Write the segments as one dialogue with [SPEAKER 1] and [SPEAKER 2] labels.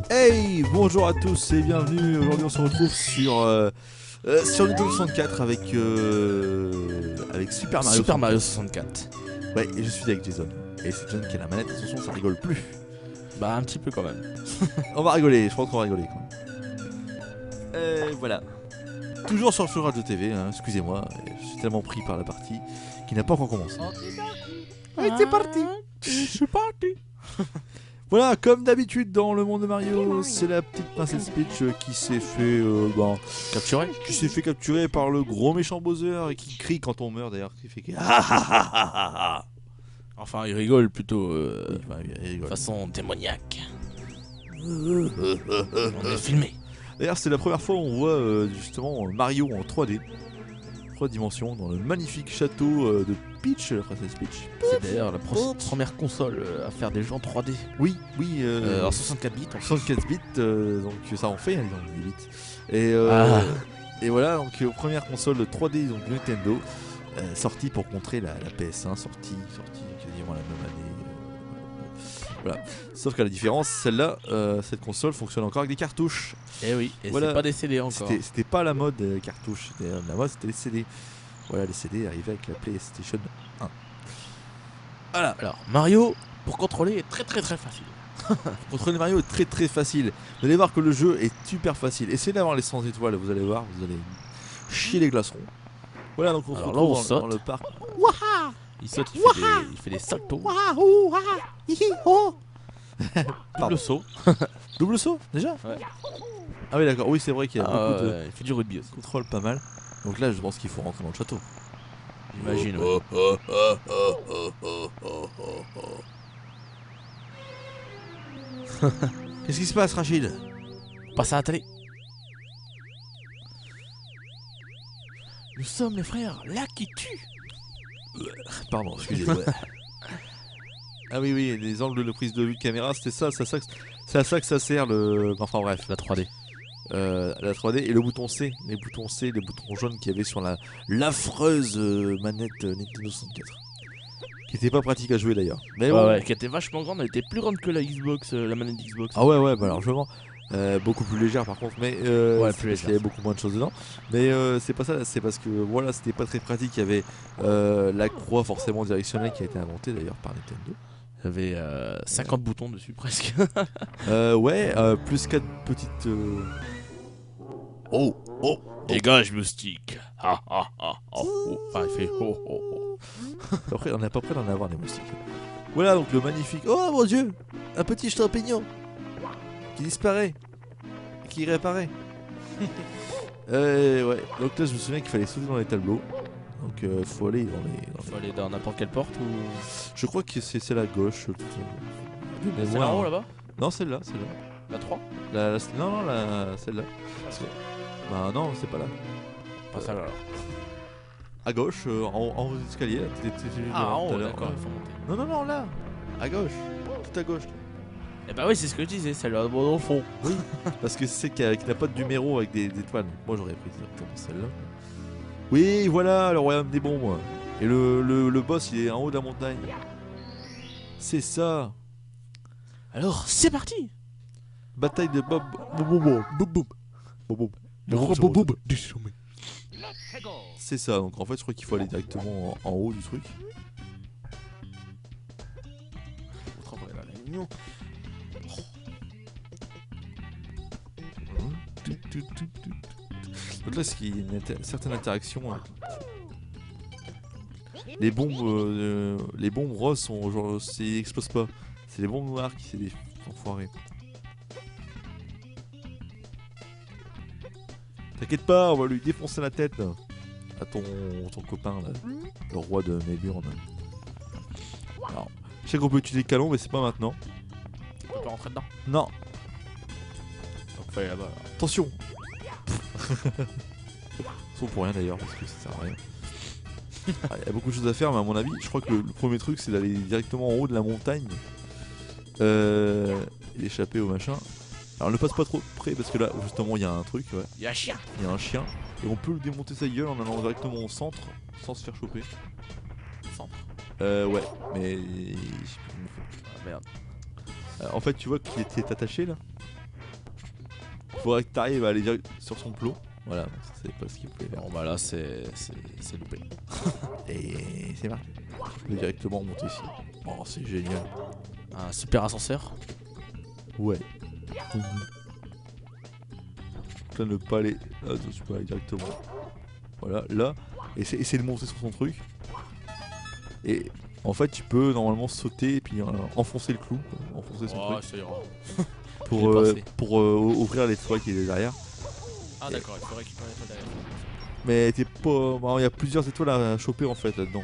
[SPEAKER 1] Hey, bonjour à tous et bienvenue. Aujourd'hui, on se retrouve sur Nintendo 64 avec Super Mario
[SPEAKER 2] Super
[SPEAKER 1] 64.
[SPEAKER 2] Mario 64.
[SPEAKER 1] Ouais, et je suis avec Jason. Et c'est Jason qui a la manette. Attention, ça rigole plus.
[SPEAKER 2] Bah un petit peu quand même.
[SPEAKER 1] On va rigoler, je pense qu'on va rigoler. Quoi. Voilà. Toujours sur le Radio TV, hein, excusez-moi. Je suis tellement pris par la partie qui n'a pas encore commencé.
[SPEAKER 2] Ouais, c'est parti. Je suis parti.
[SPEAKER 1] Voilà, comme d'habitude dans le monde de Mario, c'est la petite princesse Peach qui s'est fait
[SPEAKER 2] Capturé.
[SPEAKER 1] qui s'est fait capturer par le gros méchant Bowser et qui crie quand on meurt d'ailleurs, qui fait que ah ah ah ah ah.
[SPEAKER 2] Enfin, il rigole plutôt
[SPEAKER 1] Oui, bah, il rigole.
[SPEAKER 2] façon démoniaque. On est filmé.
[SPEAKER 1] D'ailleurs, c'est la première fois où on voit justement Mario en 3D, 3 dimensions, dans le magnifique château de Peach, la princesse Peach.
[SPEAKER 2] C'est d'ailleurs la première console à faire des jeux en 3D.
[SPEAKER 1] Oui,
[SPEAKER 2] En 64 bits.
[SPEAKER 1] 64 bits, donc ça en fait, hein, ils ont 8 bits. Et voilà, donc première console 3D donc, de Nintendo, sortie pour contrer la PS1, sortie quasiment la même année. Voilà. Sauf que la différence, celle-là, cette console fonctionne encore avec des cartouches.
[SPEAKER 2] Et oui, et
[SPEAKER 1] Voilà.
[SPEAKER 2] c'est pas des CD encore.
[SPEAKER 1] C'était pas la mode des cartouches, la mode c'était les CD. Voilà, les CD arrivaient avec la PlayStation 1. Voilà.
[SPEAKER 2] Alors, Mario, pour contrôler, est très facile.
[SPEAKER 1] Contrôler Mario est très facile. Vous allez voir que le jeu est super facile. Essayez d'avoir les 100 étoiles, vous allez voir, vous allez chier les glacerons. Voilà, donc on se
[SPEAKER 2] Alors
[SPEAKER 1] retrouve
[SPEAKER 2] là, on saute.
[SPEAKER 1] dans le parc.
[SPEAKER 2] Il saute, il fait des saltos.
[SPEAKER 1] Pardon.
[SPEAKER 2] Double saut.
[SPEAKER 1] Double saut, déjà.
[SPEAKER 2] Ouais.
[SPEAKER 1] Ah oui, d'accord, oui, c'est vrai qu'il y a beaucoup de
[SPEAKER 2] Il fait du rugby aussi.
[SPEAKER 1] contrôle pas mal. Donc là, je pense qu'il faut rentrer dans le château.
[SPEAKER 2] J'imagine. Ouais.
[SPEAKER 1] Qu'est-ce qui se passe, Rachid?
[SPEAKER 2] On passe à la télé. Nous sommes les frères là qui tuent.
[SPEAKER 1] Pardon, excusez-moi. Ah oui, les angles de prise de vue de caméra, c'était ça, c'est à ça que ça sert le. Enfin bref,
[SPEAKER 2] La 3D.
[SPEAKER 1] la 3D et le bouton C, les boutons jaunes qu'il y avait sur l'affreuse manette Nintendo 64. Qui était pas pratique à jouer d'ailleurs. Mais bon.
[SPEAKER 2] Ouais, qui était vachement grande, elle était plus grande que la Xbox, la manette Xbox.
[SPEAKER 1] Ah ouais, bah largement. Beaucoup plus légère par contre, mais
[SPEAKER 2] Ouais,
[SPEAKER 1] c'est
[SPEAKER 2] plus
[SPEAKER 1] parce qu'il y avait beaucoup moins de choses dedans. Mais c'est pas ça, c'est parce que voilà, c'était pas très pratique. Il y avait la croix forcément directionnelle qui a été inventée d'ailleurs par Nintendo.
[SPEAKER 2] Il y avait 50 boutons dessus presque.
[SPEAKER 1] Ouais, plus 4 petites. Oh.
[SPEAKER 2] Dégage moustique. Enfin, il fait oh.
[SPEAKER 1] Après, on n'est pas prêt d'en avoir des moustiques. Voilà donc le magnifique. Oh mon dieu, un petit champignon qui disparaît, et qui réapparaît. Ouais. Donc là, je me souviens qu'il fallait sauter dans les tableaux. Donc faut aller dans les.
[SPEAKER 2] Faut aller dans n'importe quelle porte ou.
[SPEAKER 1] Je crois que c'est celle à gauche. De
[SPEAKER 2] C'est
[SPEAKER 1] mémoire.
[SPEAKER 2] là en haut là-bas.
[SPEAKER 1] Non, celle-là.
[SPEAKER 2] La 3.
[SPEAKER 1] Celle-là. Bah non, c'est pas là.
[SPEAKER 2] Pas ça là alors.
[SPEAKER 1] À gauche, en haut des escaliers. Là,
[SPEAKER 2] Ah en
[SPEAKER 1] tout à
[SPEAKER 2] haut,
[SPEAKER 1] l'heure,
[SPEAKER 2] d'accord,
[SPEAKER 1] ouais.
[SPEAKER 2] il faut monter.
[SPEAKER 1] Non, là. À gauche. Tout à gauche.
[SPEAKER 2] Eh bah oui, c'est ce que je disais, celle-là dans le fond.
[SPEAKER 1] Parce que c'est celle qui n'a pas de numéro avec des étoiles. Moi j'aurais pris directement celle-là. Oui, voilà, le royaume des bombes. Et le boss il est en haut de la montagne. C'est ça.
[SPEAKER 2] Alors, c'est parti.
[SPEAKER 1] Bataille de Bob. C'est ça, donc en fait je crois qu'il faut aller directement en haut du truc. Donc là, il y a une certaine interaction. Hein. Les bombes roses sont genre, explosent pas. C'est les bombes noires qui c'est des enfoirés. T'inquiète pas, on va lui défoncer la tête là. À ton copain là, le roi de Melbourne. Alors, je sais qu'on peut utiliser le canon, mais c'est pas maintenant.
[SPEAKER 2] On peut rentrer dedans.
[SPEAKER 1] Non,
[SPEAKER 2] Donc faut aller là-bas.
[SPEAKER 1] attention. Sauf pour rien d'ailleurs, parce que ça sert à rien. Il y a beaucoup de choses à faire, mais à mon avis, je crois que le premier truc c'est d'aller directement en haut de la montagne et d'échapper au machin. Alors ne passe pas trop près parce que là justement il y a un truc, ouais.
[SPEAKER 2] Il y a un chien.
[SPEAKER 1] Il y a un chien et on peut lui démonter sa gueule en allant directement au centre sans se faire choper.
[SPEAKER 2] Centre.
[SPEAKER 1] Ouais, mais je sais plus comment on fait.
[SPEAKER 2] Ah merde.
[SPEAKER 1] En fait tu vois qu'il était attaché là. Il faudrait que tu arrives à aller direct sur son plot. Voilà, c'est pas ce qu'il pouvait faire.
[SPEAKER 3] Bon bah là c'est loupé.
[SPEAKER 1] Et c'est parti. Tu peux directement monter ici. Oh, c'est génial.
[SPEAKER 3] Un super ascenseur.
[SPEAKER 1] Ouais. Là, ne pas aller. Là, tu peux aller directement. Voilà, là. Essaye de monter sur son truc. Et en fait, tu peux normalement sauter et puis enfoncer le clou. Enfoncer son truc.
[SPEAKER 3] Ça ira.
[SPEAKER 1] Pour ouvrir l'étoile qui est derrière.
[SPEAKER 3] Ah d'accord, il faut récupérer l'étoile derrière.
[SPEAKER 1] Mais t'es pas. Il y a plusieurs étoiles à choper en fait là-dedans.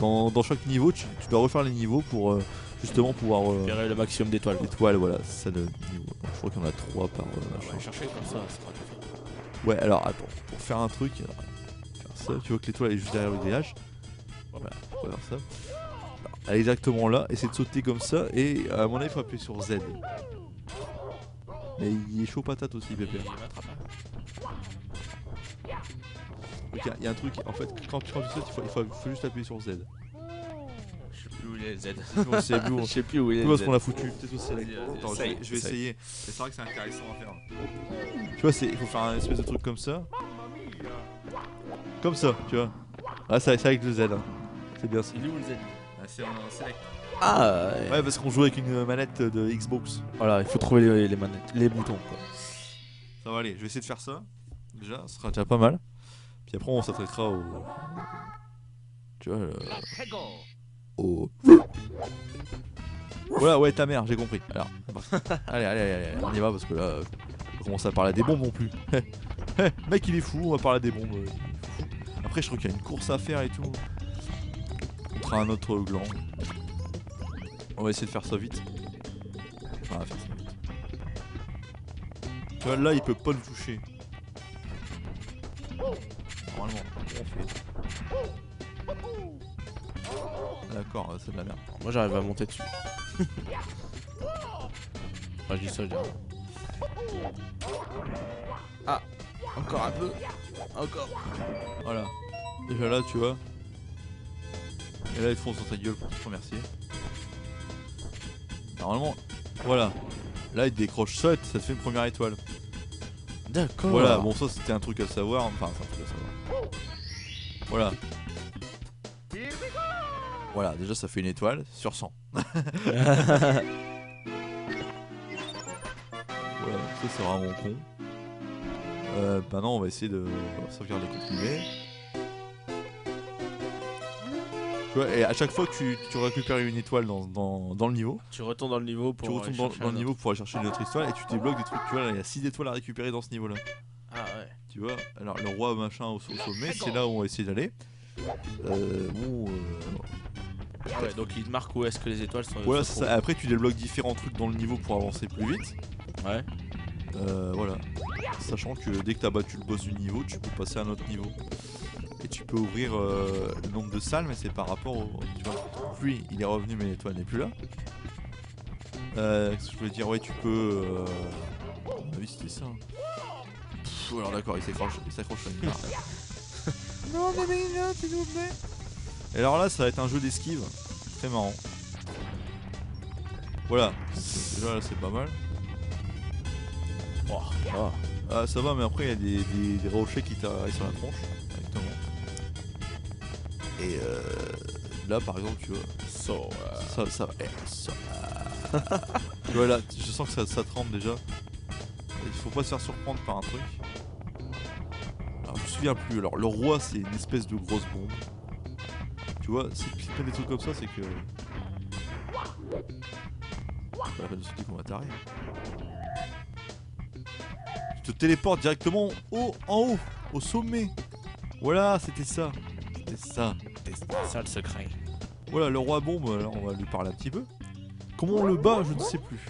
[SPEAKER 1] Dans chaque niveau, tu dois refaire les niveaux pour justement pouvoir.
[SPEAKER 3] Récupérer le maximum d'étoiles.
[SPEAKER 1] Étoiles, voilà, c'est ça le niveau. Je crois qu'il y en a 3 par.
[SPEAKER 3] On va chercher comme ça, c'est pas tout.
[SPEAKER 1] Ouais, alors attends, pour faire un truc, faire ça, tu vois que l'étoile est juste derrière le grillage. Voilà, on va faire ça. Alors, elle est exactement là, essaie de sauter comme ça, et à mon avis, il faut appuyer sur Z. Mais il est chaud patate aussi, Pépé. Ok, il y a un truc, en fait, quand tu sautes, il faut juste appuyer sur Z.
[SPEAKER 3] Je sais plus où il est le Z.
[SPEAKER 1] Je sais plus où il est. Où est-ce qu'on l'a foutu? Peut-être au select. Attends, je vais essayer. C'est vrai que c'est intéressant à faire. Tu vois, il faut faire un espèce de truc comme ça. Comme ça, tu vois. Ah, c'est avec le Z. Hein. C'est bien ça.
[SPEAKER 3] Il est où le Z?
[SPEAKER 1] C'est un select.
[SPEAKER 3] Ah
[SPEAKER 1] ouais, parce qu'on joue avec une manette de Xbox.
[SPEAKER 3] Voilà, il faut trouver les manettes, les boutons quoi.
[SPEAKER 1] Ça va aller, je vais essayer de faire ça. Déjà, ce sera déjà pas mal. Puis après, on s'attaquera au. Tu vois, au. Voilà, ouais, ta mère, j'ai compris. Alors, allez, on y va parce que là, on commence à parler à des bombes non plus. Mec, il est fou, on va parler à des bombes. Après, je crois qu'il y a une course à faire et tout. Contre un autre gland. On va essayer de faire ça vite. On va faire ça vite. Tu vois, là, il peut pas nous toucher. Normalement, on fait. D'accord, c'est de la merde.
[SPEAKER 3] Moi j'arrive à monter dessus. Enfin, je dis ça, je dis rien. Ah, encore un peu. Encore.
[SPEAKER 1] Voilà. Déjà là, tu vois. Et là, il te fonce dans ta gueule pour te remercier. Normalement, voilà. Là, il te décroche ça et ça te fait une première étoile.
[SPEAKER 3] D'accord.
[SPEAKER 1] Voilà, bon, ça c'était un truc à savoir. Enfin, c'est un truc à savoir. Voilà. Voilà, déjà ça fait une étoile sur 100. Voilà, ça c'est vraiment con. Maintenant on va essayer de sauvegarder les cultiver. Tu vois, et à chaque fois que tu récupères une étoile dans le niveau,
[SPEAKER 3] tu retournes dans le niveau pour
[SPEAKER 1] aller chercher une autre étoile et tu débloques des trucs. Tu vois, là il y a 6 étoiles à récupérer dans ce niveau là.
[SPEAKER 3] Ah ouais.
[SPEAKER 1] Tu vois, alors le roi machin au sommet, c'est là où on va essayer d'aller.
[SPEAKER 3] Ouais, donc il te marque où est-ce que les étoiles sont.
[SPEAKER 1] Voilà, c'est ça. Après tu débloques différents trucs dans le niveau pour avancer plus vite.
[SPEAKER 3] Ouais.
[SPEAKER 1] Voilà. Sachant que dès que tu as battu le boss du niveau, tu peux passer à un autre niveau. Et tu peux ouvrir le nombre de salles, mais c'est par rapport au. Tu vois, lui il est revenu, mais l'étoile n'est plus là. Ce que je voulais dire, ouais, tu peux. À mon avis, c'était ça. Alors d'accord, il s'accroche à une barre. Non, mais là, s'il vous plaît. Et alors là, ça va être un jeu d'esquive. Très marrant. Voilà. Déjà, là, c'est pas mal.
[SPEAKER 3] Oh.
[SPEAKER 1] Ah, ça va, mais après, il y a des rochers qui t'arrivent sur la tronche. Directement. Et là, par exemple, tu vois. Ça. Tu vois, là, je sens que ça tremble déjà. Il faut pas se faire surprendre par un truc. Alors, je me souviens plus. Alors, le roi, c'est une espèce de grosse bombe. Tu vois, si tu fais des trucs comme ça, c'est que. C'est pas la peine de se dire qu'on va t'arrêter. Tu te téléportes directement en haut, au sommet. Voilà, c'était ça. C'était ça
[SPEAKER 3] le secret.
[SPEAKER 1] Voilà, le roi bombe, là, on va lui parler un petit peu. Comment on le bat, je ne sais plus.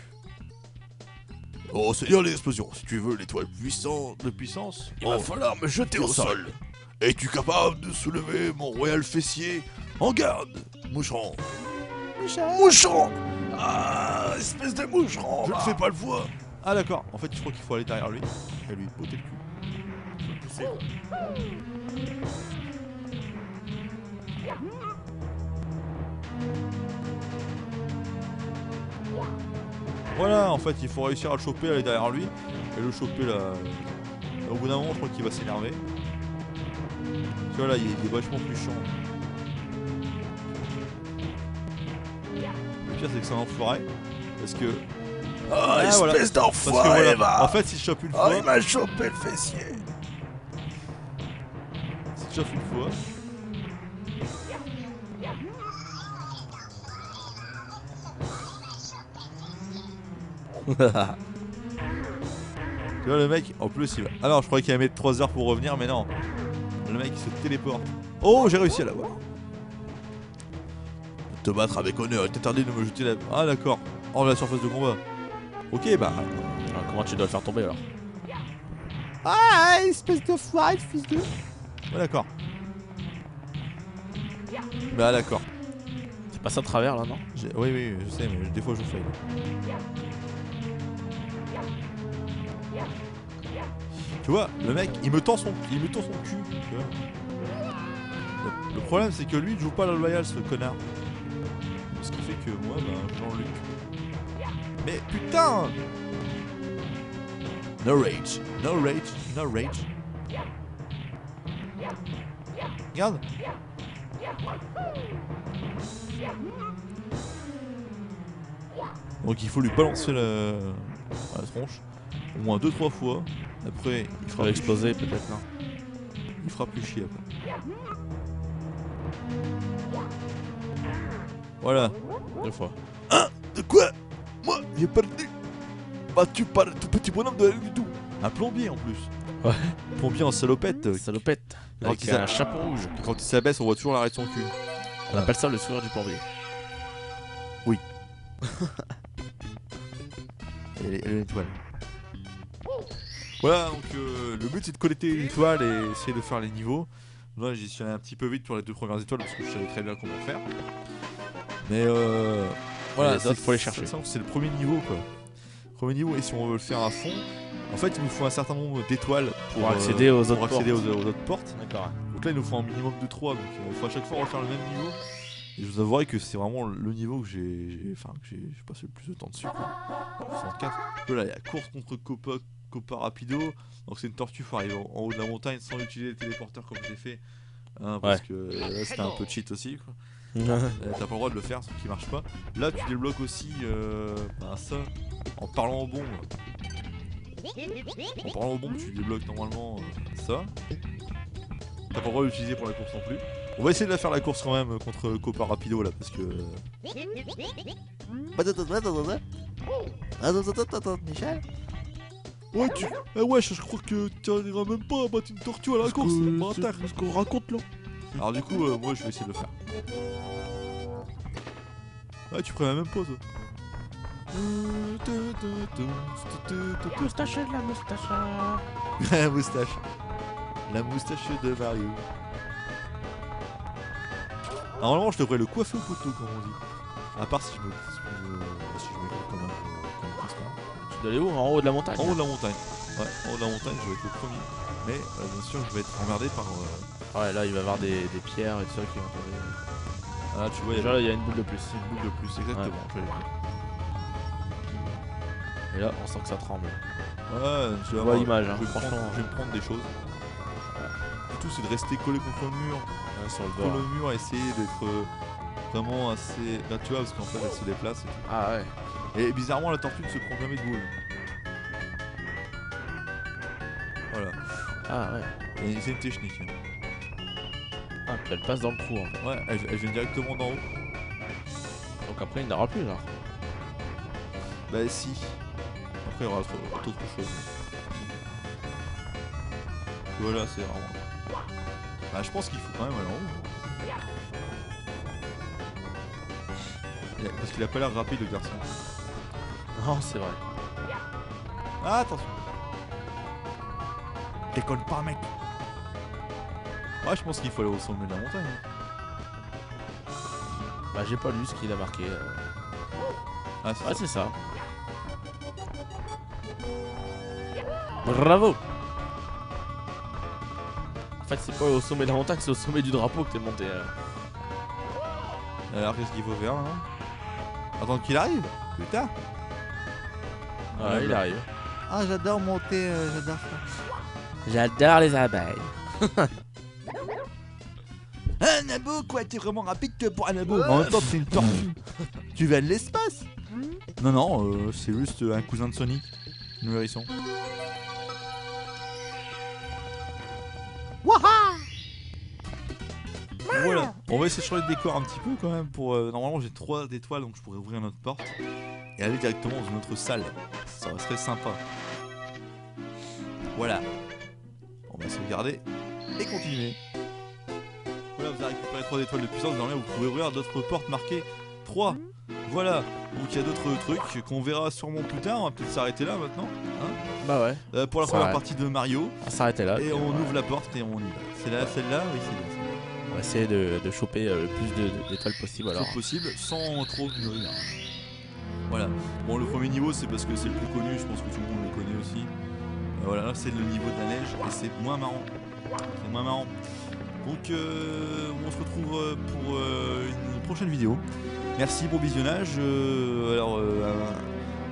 [SPEAKER 1] Oh, Seigneur des explosions, si tu veux l'étoile de puissance,
[SPEAKER 2] il va falloir me jeter au sol. Es-tu capable de soulever mon royal fessier? En garde, moucheron. Moucheron. Ah, espèce de moucheron. Je ne fais pas le poids.
[SPEAKER 1] Ah d'accord, en fait je crois qu'il faut aller derrière lui et lui botter le cul. Pousser. Voilà, en fait, il faut réussir à le choper, aller derrière lui et le choper là. Au bout d'un moment, je crois qu'il va s'énerver. Tu vois là, il est vachement plus chiant. Le pire, c'est que c'est un enfoiré. Parce que.
[SPEAKER 2] Ah, espèce
[SPEAKER 1] voilà. Parce que
[SPEAKER 2] d'enfoiré,
[SPEAKER 1] voilà,
[SPEAKER 2] va.
[SPEAKER 1] en fait, s'il chope une
[SPEAKER 2] Ah,
[SPEAKER 1] fois.
[SPEAKER 2] il m'a chopé le fessier.
[SPEAKER 1] S'il chope une fois. Tu vois, le mec, en plus, il va. Ah non, je croyais qu'il allait mettre 3 heures pour revenir, mais non. Le mec, il se téléporte. Oh, j'ai réussi à l'avoir. Te battre avec honneur, il t'interdit de me jeter la. Ah, d'accord. Hors de la surface de combat. Ok, bah.
[SPEAKER 3] Alors, comment tu dois le faire tomber alors?
[SPEAKER 1] Ah, espèce de fight, fils de. Ouais, d'accord. Bah, d'accord.
[SPEAKER 3] C'est pas ça de travers là, non?
[SPEAKER 1] Oui, oui, je sais, mais des fois je fail. Tu vois, le mec, il me tend son cul, tu vois. Le problème, c'est que lui, il joue pas la loyale, ce connard. Ce qui fait que moi, bah, Jean-Luc. Mais putain! No rage, no rage, no rage. Regarde. Donc il faut lui balancer la tronche au moins 2-3 fois. Après il
[SPEAKER 3] Il
[SPEAKER 1] fera
[SPEAKER 3] va
[SPEAKER 1] plus
[SPEAKER 3] exploser peut-être, non?
[SPEAKER 1] Il fera plus chier après. Voilà.
[SPEAKER 3] 2 fois.
[SPEAKER 2] De quoi? Moi, j'ai perdu. Battu par le tout petit bonhomme de rien du tout.
[SPEAKER 1] Un plombier en plus.
[SPEAKER 3] Ouais.
[SPEAKER 1] Plombier en salopette.
[SPEAKER 3] Salopette.
[SPEAKER 1] Quand
[SPEAKER 3] Avec
[SPEAKER 1] il
[SPEAKER 3] un
[SPEAKER 1] s'a-
[SPEAKER 3] chapeau rouge.
[SPEAKER 1] Quand il s'abaisse, on voit toujours l'arrêt de son cul.
[SPEAKER 3] On appelle ça le sourire du plombier.
[SPEAKER 1] Et l'étoile. Voilà, donc le but c'est de collecter l'étoile et essayer de faire les niveaux. Là j'y suis allé un petit peu vite pour les 2 premières étoiles parce que je savais très bien comment faire. Mais voilà,
[SPEAKER 3] les autres, faut les chercher.
[SPEAKER 1] C'est le premier niveau quoi. Premier niveau, et si on veut le faire à fond, en fait il nous faut un certain nombre d'étoiles
[SPEAKER 3] Pour accéder aux autres
[SPEAKER 1] pour accéder
[SPEAKER 3] portes.
[SPEAKER 1] aux autres portes.
[SPEAKER 3] D'accord.
[SPEAKER 1] Donc là il nous faut un minimum de 3, donc il faut à chaque fois refaire le même niveau. Et je vous avouerai que c'est vraiment le niveau que j'ai passé le plus de temps dessus quoi. 64. Là il y a course contre Copa Rapido. Donc c'est une tortue, faut arriver en haut de la montagne sans utiliser les téléporteurs comme j'ai fait. Hein, parce que là c'était un peu cheat aussi quoi. T'as pas le droit de le faire, ce qui marche pas. Là tu débloques aussi ça en parlant aux bombes. En parlant aux bombes tu débloques normalement ça. T'as pas le droit de l'utiliser pour la course non plus. On va essayer de la faire la course quand même contre Copa Rapido là parce que. Michel. Ouais tu. Ouais je crois que tu n'arriveras même pas à battre une tortue à la course, c'est
[SPEAKER 3] ce qu'on raconte là.
[SPEAKER 1] Alors du coup moi je vais essayer de le faire. Ouais tu préviens même pas toi.
[SPEAKER 3] Moustache, la moustache.
[SPEAKER 1] La moustache. La moustache de Mario. Normalement je devrais le coiffer au poteau comme on dit. À part si je me comme un costard.
[SPEAKER 3] Tu dois aller où? En haut de la montagne?
[SPEAKER 1] En haut de la montagne. Ouais, en haut de la montagne je vais être le premier. Mais bien sûr je vais être emmerdé par.
[SPEAKER 3] Ouais, là il va y avoir des pierres et tout ça qui vont tomber.
[SPEAKER 1] Ah tu vois
[SPEAKER 3] Déjà là il y a une boule de plus.
[SPEAKER 1] une boule de plus, exactement.
[SPEAKER 3] Et là on sent que ça tremble.
[SPEAKER 1] Ouais, tu vas
[SPEAKER 3] On voit
[SPEAKER 1] voir,
[SPEAKER 3] l'image, hein,
[SPEAKER 1] je vais
[SPEAKER 3] franchement.
[SPEAKER 1] me prendre des choses. Et tout c'est de rester collé contre le mur.
[SPEAKER 3] Ouais, sur le
[SPEAKER 1] Sur
[SPEAKER 3] bord.
[SPEAKER 1] le mur, essayer d'être vraiment assez. Là tu vois parce qu'en fait elle se déplace et tout.
[SPEAKER 3] Ah ouais.
[SPEAKER 1] Et bizarrement la tortue ne se prend jamais de boule. Voilà.
[SPEAKER 3] Ah ouais.
[SPEAKER 1] Et c'est une technique. Hein.
[SPEAKER 3] Ah puis elle passe dans le trou en fait.
[SPEAKER 1] Ouais, elle vient directement d'en haut.
[SPEAKER 3] Donc après il n'y en aura plus là.
[SPEAKER 1] Bah si. Après il y aura autre chose. Voilà, c'est vraiment. Bah je pense qu'il faut quand même aller en haut. Parce qu'il a pas l'air rapide le garçon.
[SPEAKER 3] Non c'est vrai.
[SPEAKER 1] Ah attention. Déconne pas mec. Ouais je pense qu'il faut aller au sommet de la montagne.
[SPEAKER 3] Bah j'ai pas lu ce qu'il a marqué.
[SPEAKER 1] Ah c'est
[SPEAKER 3] Ouais
[SPEAKER 1] ça.
[SPEAKER 3] c'est ça. Bravo. En fait c'est pas au sommet de la montagne, c'est au sommet du drapeau que t'es monté.
[SPEAKER 1] Alors qu'est-ce qu'il faut faire là? Attendre qu'il arrive. Putain.
[SPEAKER 3] Ouais, il arrive.
[SPEAKER 1] Ah, j'adore monter, j'adore ça.
[SPEAKER 3] J'adore les abeilles.
[SPEAKER 1] Un abo, quoi, t'es vraiment rapide pour un abo. En même temps, c'est une tortue. Tu vas de l'espace? Non, non, c'est juste un cousin de Sonic. Nous hérissons. Voilà, on va essayer de changer de décor un petit peu quand même. Pour normalement, j'ai 3 étoiles, donc je pourrais ouvrir notre porte et aller directement dans une autre salle. Ça serait sympa. Voilà. On va sauvegarder et continuer. Voilà, vous avez récupéré 3 étoiles de puissance. Désormais, vous pouvez ouvrir d'autres portes marquées 3. Voilà. Donc il y a d'autres trucs qu'on verra sûrement plus tard. On va peut-être s'arrêter là maintenant. Hein,
[SPEAKER 3] Bah ouais.
[SPEAKER 1] pour la
[SPEAKER 3] Ça
[SPEAKER 1] première
[SPEAKER 3] arrête.
[SPEAKER 1] partie de Mario.
[SPEAKER 3] On va s'arrêter là.
[SPEAKER 1] Et on ouvre la porte et on y va. C'est là, celle-là? Oui, c'est là.
[SPEAKER 3] On va essayer de choper le plus d'étoiles possible alors.
[SPEAKER 1] Plus possible sans trop mûrir. Voilà. Bon, le premier niveau, c'est parce que c'est le plus connu. Je pense que tout le monde le connaît aussi. Voilà, là c'est le niveau de la neige et c'est moins marrant. C'est moins marrant. Donc on se retrouve pour une prochaine vidéo. Merci pour le visionnage.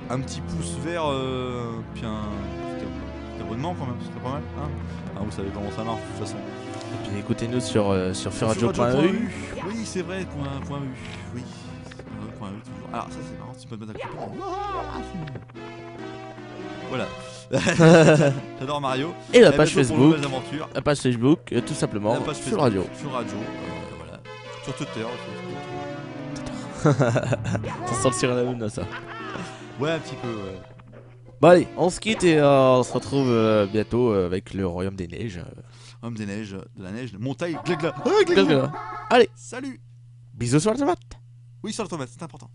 [SPEAKER 1] Un petit pouce vert, puis un petit abonnement quand même, ce serait pas mal. Hein, vous savez comment ça marche de toute façon.
[SPEAKER 3] Et puis écoutez-nous sur furadio.eu.
[SPEAKER 1] Oui, c'est vrai, point .eu. Oui, point .eu toujours. Alors ça c'est marrant, tu peux te mettre à côté. Voilà. J'adore Mario.
[SPEAKER 3] Et la
[SPEAKER 1] À
[SPEAKER 3] page
[SPEAKER 1] bientôt pour de
[SPEAKER 3] Facebook.
[SPEAKER 1] nouvelles aventures.
[SPEAKER 3] La page Facebook, tout simplement.
[SPEAKER 1] La page
[SPEAKER 3] Sur
[SPEAKER 1] Facebook,
[SPEAKER 3] radio.
[SPEAKER 1] Sur radio. Voilà. Sur Twitter.
[SPEAKER 3] Ça sent le sirène à lune, ça.
[SPEAKER 1] Ouais, un petit peu. Ouais.
[SPEAKER 3] Bon allez, on se quitte et on se retrouve bientôt avec le royaume des neiges.
[SPEAKER 1] Homme des neiges, de la neige, montagne, glagla.
[SPEAKER 3] Allez,
[SPEAKER 1] Salut.
[SPEAKER 3] bisous sur la tomate.
[SPEAKER 1] Oui, sur la tomate, c'est important.